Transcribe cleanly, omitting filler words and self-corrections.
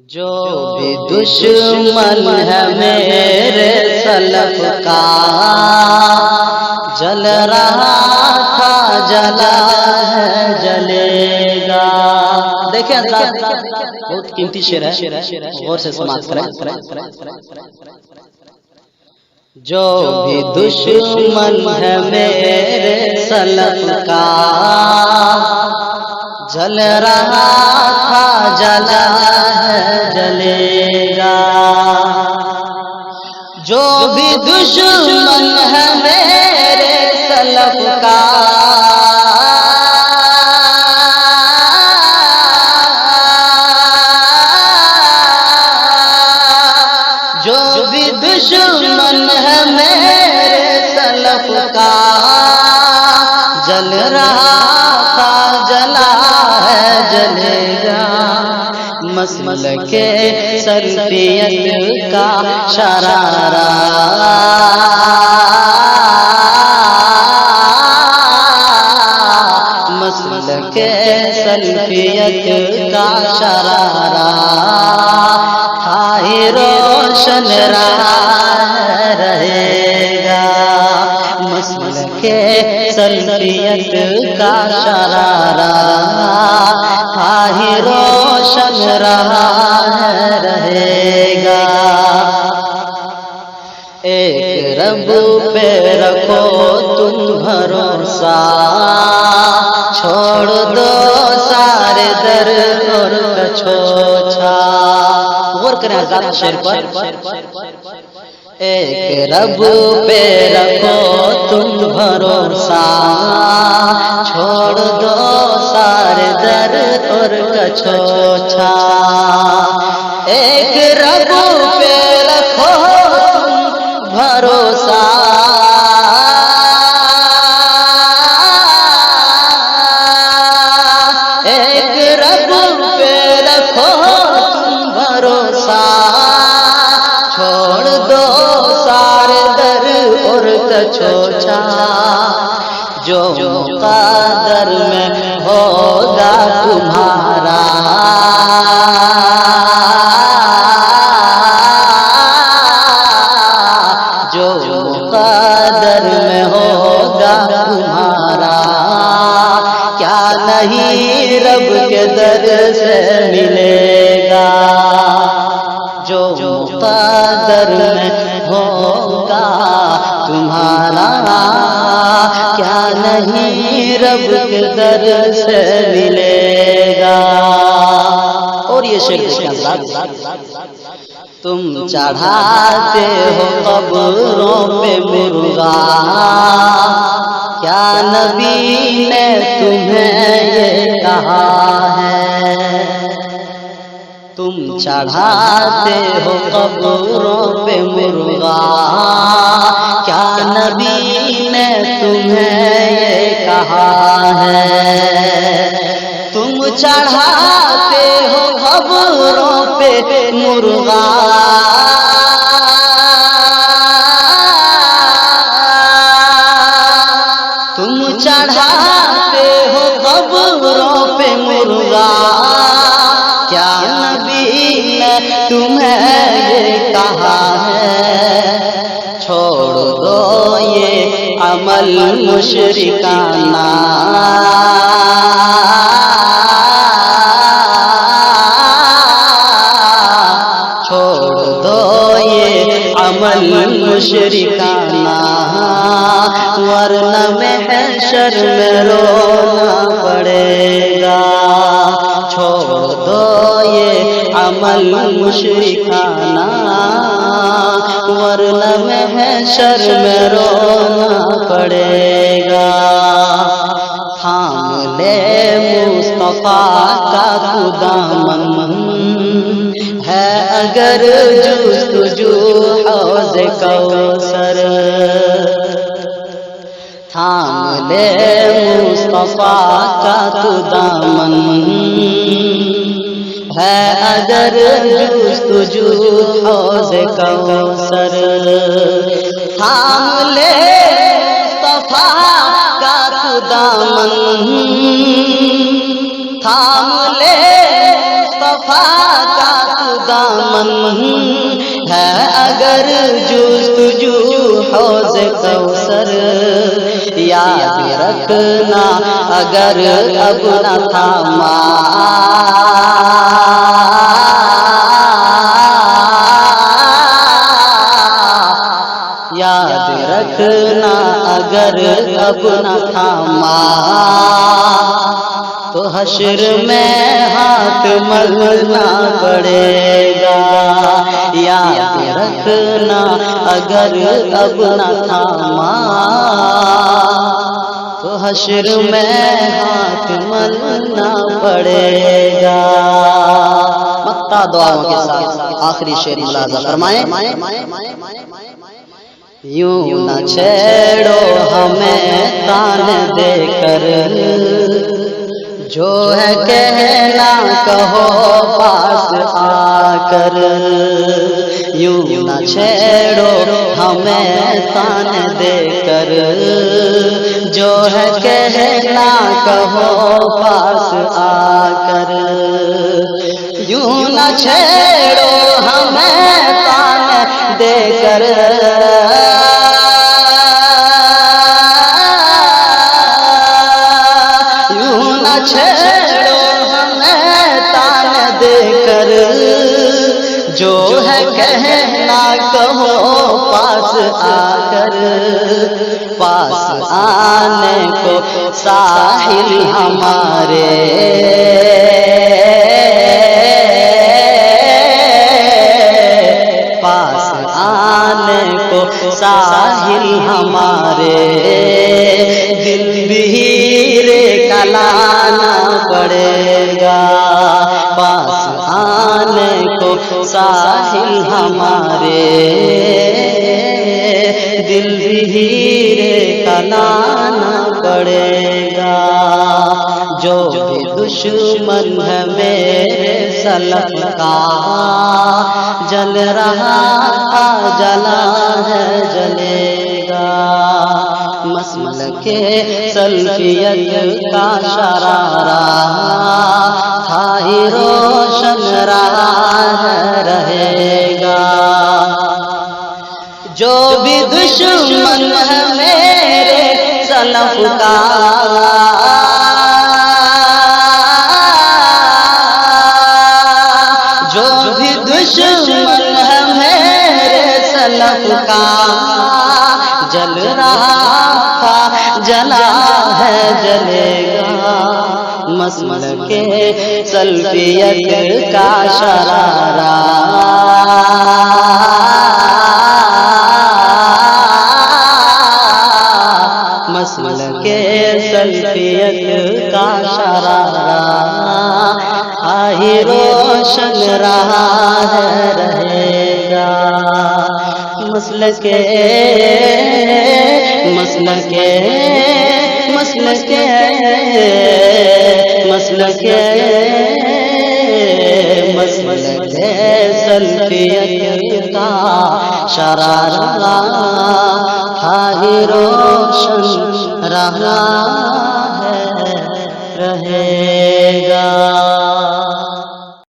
جو بھی دشمن ہے میرے سلف کا، جل رہا تھا جلا ہے جلے گا۔ دیکھیں حضرات، بہت قیمتی شعر ہے، غور سے سماعت کریں۔ جو بھی دشمن ہے میرے سلف کا، جل رہا تھا جلا ہے جلے گا۔ جو بھی دشمن ہے میرے سلف کا، جو بھی دشمن ہے میرے سلف کا، جل رہا تھا جلا ہے جلے گا۔ مسلک سلفیت کا شرارہ، مسلک سلفیت کا شرارہ تھا ہی روشن رہے گا۔ مسلک سلفیت کا شرارہ تھا ہی روشن رہے گا۔ ایک رب پہ رکھو تم بھروسہ، چھوڑ دو سارے در اور کچھوچھا۔ غور کریں حضرات شعر پر۔ ایک رب پہ رکھو تم بھروسہ، چھوڑ دو سارے در اور کچھوچھا۔ ایک رب پہ رکھو تم بھروسہ، ایک رب پہ رکھو تم بھروسہ، چھوڑ دو سارے در اور کچھوچھا۔ جو مقدر میں ہوگا تمہارا، جو مقدر میں ہوگا تمہارا، کیا نہیں رب کے در سے ملے گا۔ جو مقدر میں ہوگا تمہارا، کیا نہیں رب کے در سے ملے گا۔ اور یہ شعر تم چڑھاتے ہو قبروں پہ مرغا، کیا نبی نے تمہیں یہ کہا ہے؟ تم چڑھاتے ہو قبروں پہ مرغا، کیا نبی نے تمہیں یہ کہا ہے؟ تم چڑھاتے ہو قبروں پہ مرغا، تم چڑھاتے ہو قبروں پہ مرغا، کیا نبی نے تمہیں یہ کہا ہے؟ چھوڑ دو یہ عمل مشرکانہ، چھوڑ دو یہ عمل مشرکانہ، ورنہ محشر میں رونا پڑے گا۔ چھوڑ دو یہ عمل مشرکانہ، ورنہ محشر میں رونا پڑے گا۔ تھام لے مصطفیٰ کا تو دامن، ہے اگر جستجو حوض کوثر۔ تھام لے مصطفیٰ کا تو دامن، ہے اگر جستجو حوض کوثر۔ تھام لے مصطفیٰ کا تو دامن، تھام لے مصطفیٰ کا تو دامن ہے اگر جستجو حوض کوثر، یاد رکھنا اگر اب نہ تھاما یاد رکھنا اگر اب نہ تھاما تو حشر میں ہاتھ ملنا پڑے گا، یاد رکھنا اگر اب نہ تھاما تو حشر میں ہاتھ ملنا پڑے گا۔ مکتا دعاؤں کے ساتھ آخری شعر ملاحظہ فرمائیں، یوں نہ چھیڑو ہمیں تان دے کر، جو ہے کہنا کہو پاس آ کر، یوں نہ چھیڑو ہمیں تان دے کر، جو ہے کہنا کہو پاس آ کر، یوں نہ چھیڑو ہمیں تان دے کر، چھیڑو ہمیں تان دے کر، جو ہے کہنا کہو پاس آ کر، پاس آنے کو ساحل ہمارے پاس آنے کو ساحل ہمارے، دل بھی لانا پڑے گا، پاس آنے کو ساحل ہمارے، دل ہیرے کا لانا پڑے گا، جو بھی دشمن ہے میرے سلف کا، جل رہا جلا ہے جلے گا، مسلک سلفیت کا شرارہ تھا ہی روشن رہا رہے گا، جو بھی دشمن ہے میرے سلف کا، جو بھی دشمن ہے میرے سلف کا، جل رہا جلا ہے جلے گا، مسلک سلفیت کا شرارہ مسلک سلفیت کا شرارہ آہی روشن رہا ہے رہے گا، مسلک مسلک مسلک مسلک مسلک سلفیت کا شرارہ ہی روشن رہا ہے رہے گا۔